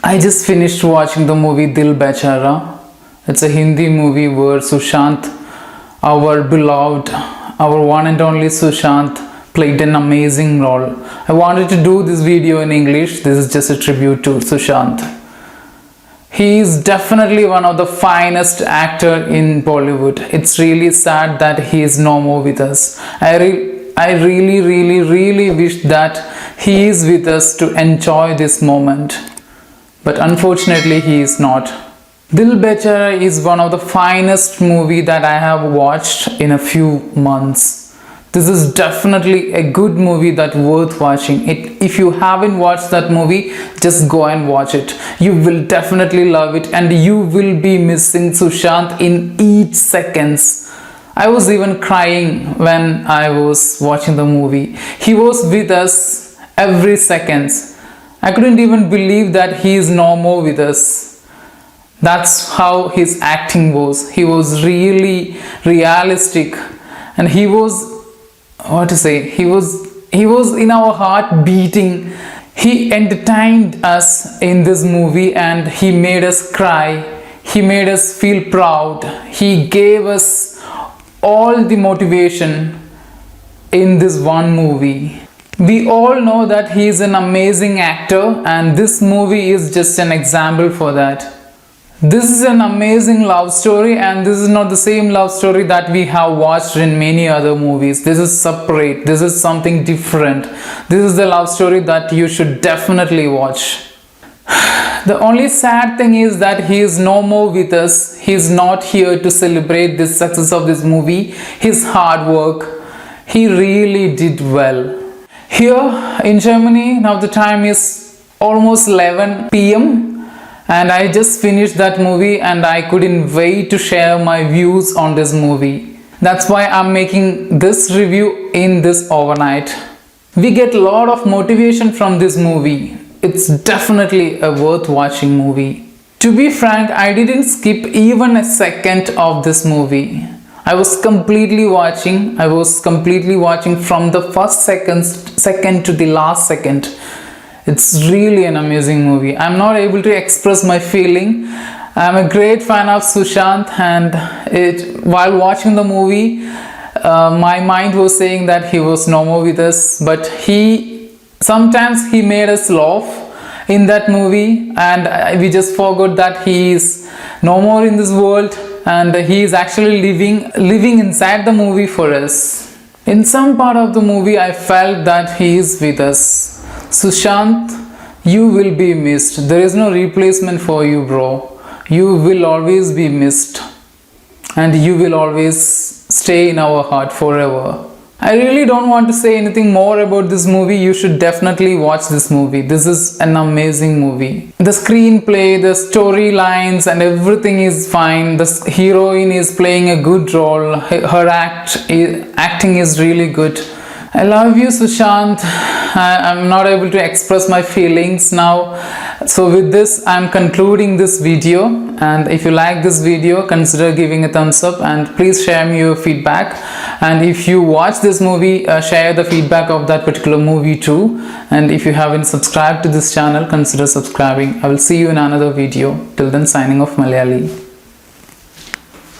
I just finished watching the movie Dil Bechara. It's a Hindi movie where Sushant, our beloved, our one and only Sushant, played an amazing role. I wanted to do this video in English. This is just a tribute to Sushant. He is definitely one of the finest actor in Bollywood. It's really sad that he is no more with us. I really wish that he is with us to enjoy this moment. But unfortunately he is not. Dil Bechara is one of the finest movie that I have watched in a few months. This is definitely a good movie that worth watching. If you haven't watched that movie, just go and watch it. You will definitely love it and you will be missing Sushant in each seconds. I was even crying when I was watching the movie. He was with us every seconds. I couldn't even believe that he is no more with us. That's how his acting was. He was really realistic and he was, he was in our heart beating. He entertained us in this movie and he made us cry. He made us feel proud. He gave us all the motivation in this one movie. We all know that he is an amazing actor and this movie is just an example for that. This is an amazing love story and this is not the same love story that we have watched in many other movies. This is separate. This is something different. This is the love story that you should definitely watch. The only sad thing is that he is no more with us. He is not here to celebrate the success of this movie. His hard work. He really did well. Here in Germany, now the time is almost 11 p.m. and I just finished that movie and I couldn't wait to share my views on this movie. That's why I'm making this review in this overnight. We get a lot of motivation from this movie. It's definitely a worth watching movie. To be frank, I didn't skip even a second of this movie. I was completely watching from the first second to the last second. It's really an amazing movie. I'm not able to express my feeling. I'm a great fan of Sushant and while watching the movie, my mind was saying that he was no more with us, but sometimes he made us laugh in that movie and we just forgot that he is no more in this world. And he is actually living inside the movie for us. In some part of the movie, I felt that he is with us. Sushant, you will be missed. There is no replacement for you, bro. You will always be missed. And you will always stay in our heart forever. I really don't want to say anything more about this movie. You should definitely watch this movie. This is an amazing movie. The screenplay, the storylines and everything is fine. The heroine is playing a good role. Her acting is really good. I love you, Sushant. I'm not able to express my feelings now. So with this, I'm concluding this video. And if you like this video, consider giving a thumbs up and please share me your feedback. And if you watch this movie, share the feedback of that particular movie too. And if you haven't subscribed to this channel, consider subscribing. I will see you in another video. Till then, signing off, Malayali.